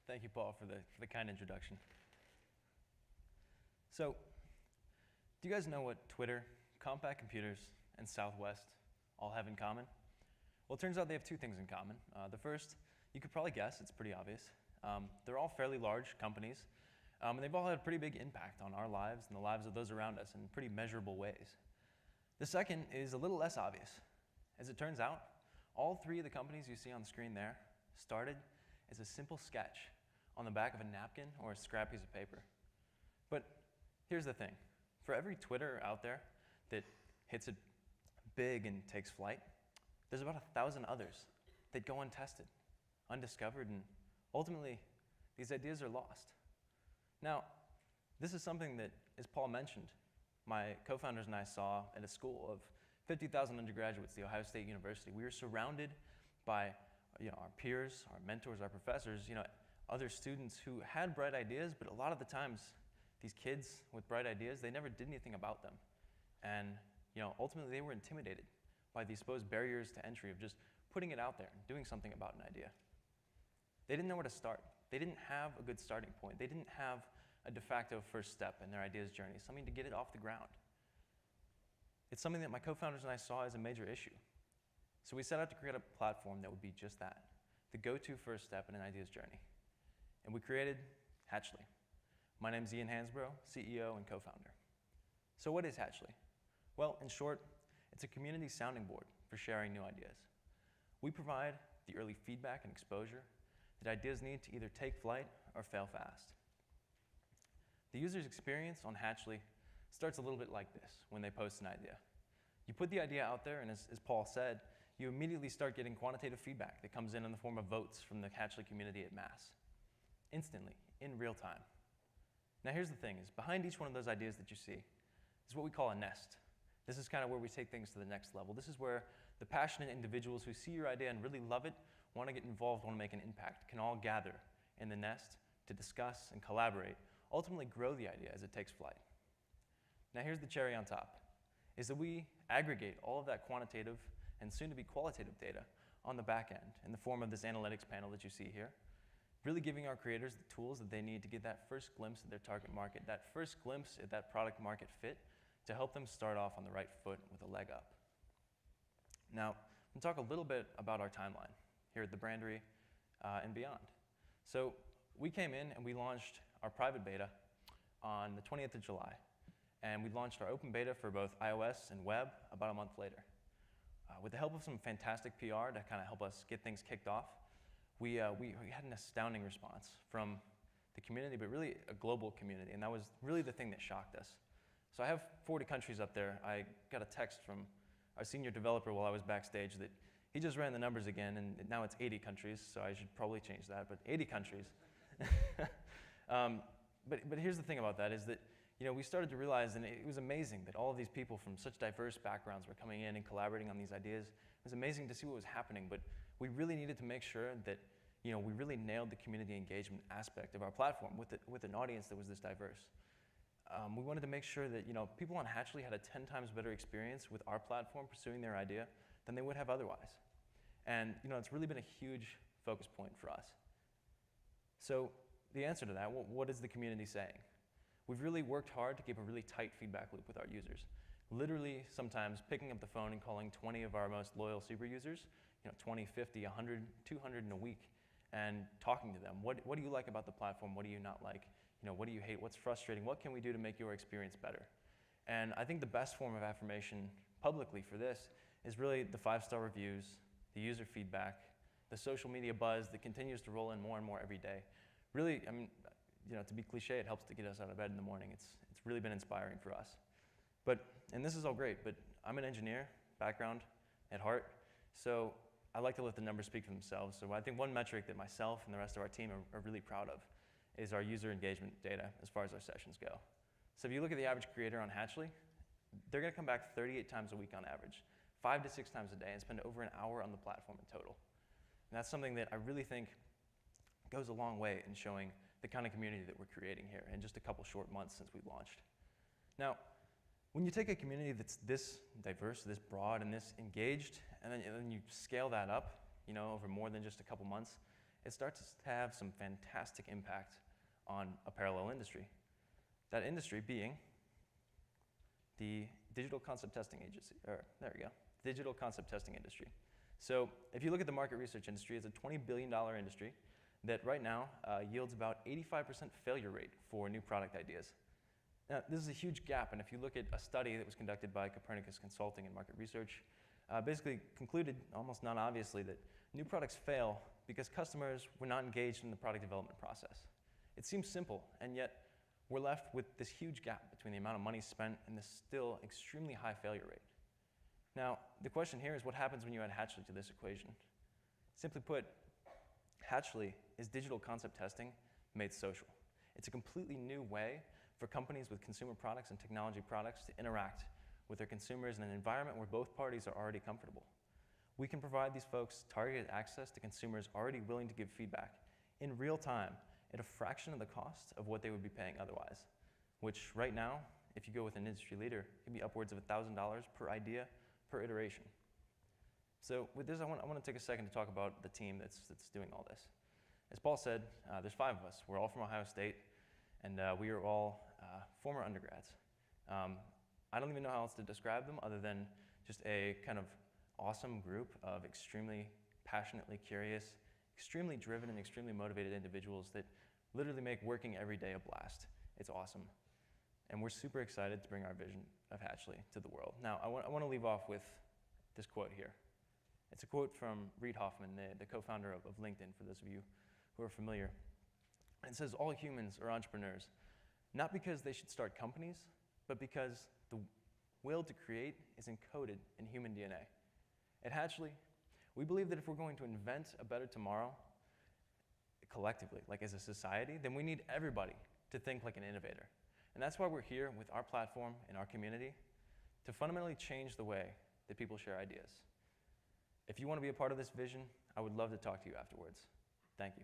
Thank you, Paul, for the kind introduction. So, do you guys know what Twitter, Compaq Computers, and Southwest all have in common? Well, it turns out they have two things in common. The first, you could probably guess, it's pretty obvious. They're all fairly large companies, and they've all had a pretty big impact on our lives and the lives of those around us in pretty measurable ways. The second is a little less obvious. As it turns out, all three of the companies you see on the screen there started as a simple sketch on the back of a napkin or a scrap piece of paper. But here's the thing. For every Twitter out there that hits it big and takes flight, there's about 1,000 others that go untested, undiscovered, and ultimately, these ideas are lost. Now, this is something that, as Paul mentioned, my co-founders and I saw at a school of 50,000 undergraduates, the Ohio State University. We were surrounded by our peers, our mentors, our professors, other students who had bright ideas, but a lot of the times, these kids with bright ideas, they never did anything about them. And ultimately, they were intimidated by the supposed barriers to entry of just putting it out there and doing something about an idea. They didn't know where to start. They didn't have a good starting point. They didn't have a de facto first step in their ideas journey, something to get it off the ground. It's something that my co-founders and I saw as a major issue. So we set out to create a platform that would be just that, the go-to first step in an ideas journey. And we created Hatchli. My name is Ian Hansbrough, CEO and co-founder. So what is Hatchli? Well, in short, it's a community sounding board for sharing new ideas. We provide the early feedback and exposure that ideas need to either take flight or fail fast. The user's experience on Hatchli starts a little bit like this when they post an idea. You put the idea out there, and as Paul said, you immediately start getting quantitative feedback that comes in the form of votes from the Hatchli community at mass, instantly, in real time. Now here's the thing, is behind each one of those ideas that you see is what we call a nest. This is kind of where we take things to the next level. This is where the passionate individuals who see your idea and really love it, want to get involved, want to make an impact, can all gather in the nest to discuss and collaborate, ultimately grow the idea as it takes flight. Now here's the cherry on top, is that we aggregate all of that quantitative and soon-to-be qualitative data on the back end in the form of this analytics panel that you see here, really giving our creators the tools that they need to get that first glimpse at their target market, that first glimpse at that product market fit to help them start off on the right foot with a leg up. Now, we'll talk a little bit about our timeline here at the Brandery and beyond. So we came in and we launched our private beta on the 20th of July. And we launched our open beta for both iOS and web about a month later. With the help of some fantastic PR to kind of help us get things kicked off, we had an astounding response from the community, but really a global community. And that was really the thing that shocked us. So I have 40 countries up there. I got a text from our senior developer while I was backstage that he just ran the numbers again, and now it's 80 countries, so I should probably change that, but 80 countries. But here's the thing about that is that we started to realize, and it was amazing that all of these people from such diverse backgrounds were coming in and collaborating on these ideas. It was amazing to see what was happening, but we really needed to make sure that we really nailed the community engagement aspect of our platform with an audience that was this diverse. We wanted to make sure that people on Hatchli had a 10 times better experience with our platform pursuing their idea than they would have otherwise. And it's really been a huge focus point for us. So the answer to that, what is the community saying? We've really worked hard to keep a really tight feedback loop with our users. Literally, sometimes picking up the phone and calling 20 of our most loyal super users, 20, 50, 100, 200 in a week, and talking to them. What do you like about the platform? What do you not like? What do you hate? What's frustrating? What can we do to make your experience better? And I think the best form of affirmation publicly for this is really the 5-star reviews, the user feedback, the social media buzz that continues to roll in more and more every day. Really, to be cliche, it helps to get us out of bed in the morning. It's really been inspiring for us. And this is all great, but I'm an engineer background at heart, so I like to let the numbers speak for themselves. So I think one metric that myself and the rest of our team are really proud of is our user engagement data as far as our sessions go. So if you look at the average creator on Hatchli, they're going to come back 38 times a week on average, 5 to 6 times a day, and spend over an hour on the platform in total. And that's something that I really think goes a long way in showing the kind of community that we're creating here in just a couple short months since we launched. Now, when you take a community that's this diverse, this broad, and this engaged, and then you scale that up, over more than just a couple months, it starts to have some fantastic impact on a parallel industry. That industry being the digital concept testing agency, or there we go, digital concept testing industry. So if you look at the market research industry, it's a $20 billion industry that right now yields about 85% failure rate for new product ideas. Now, this is a huge gap, and if you look at a study that was conducted by Copernicus Consulting and Market Research, basically concluded almost non-obviously that new products fail because customers were not engaged in the product development process. It seems simple, and yet we're left with this huge gap between the amount of money spent and this still extremely high failure rate. Now, the question here is what happens when you add Hatchli to this equation? Simply put, Hatchli is digital concept testing made social. It's a completely new way for companies with consumer products and technology products to interact with their consumers in an environment where both parties are already comfortable. We can provide these folks targeted access to consumers already willing to give feedback in real time at a fraction of the cost of what they would be paying otherwise, which right now, if you go with an industry leader, it can be upwards of $1,000 per idea, per iteration. So with this, I want to take a second to talk about the team that's doing all this. As Paul said, there's 5 of us. We're all from Ohio State, and we are all former undergrads. I don't even know how else to describe them other than just a kind of awesome group of extremely passionately curious, extremely driven, and extremely motivated individuals that literally make working every day a blast. It's awesome. And we're super excited to bring our vision of Hatchli to the world. Now, I want to leave off with this quote here. It's a quote from Reid Hoffman, the co-founder of LinkedIn, for those of you who are familiar. It says, "All humans are entrepreneurs, not because they should start companies, but because the will to create is encoded in human DNA." At Hatchli, we believe that if we're going to invent a better tomorrow collectively, like as a society, then we need everybody to think like an innovator. And that's why we're here with our platform and our community to fundamentally change the way that people share ideas. If you want to be a part of this vision, I would love to talk to you afterwards. Thank you.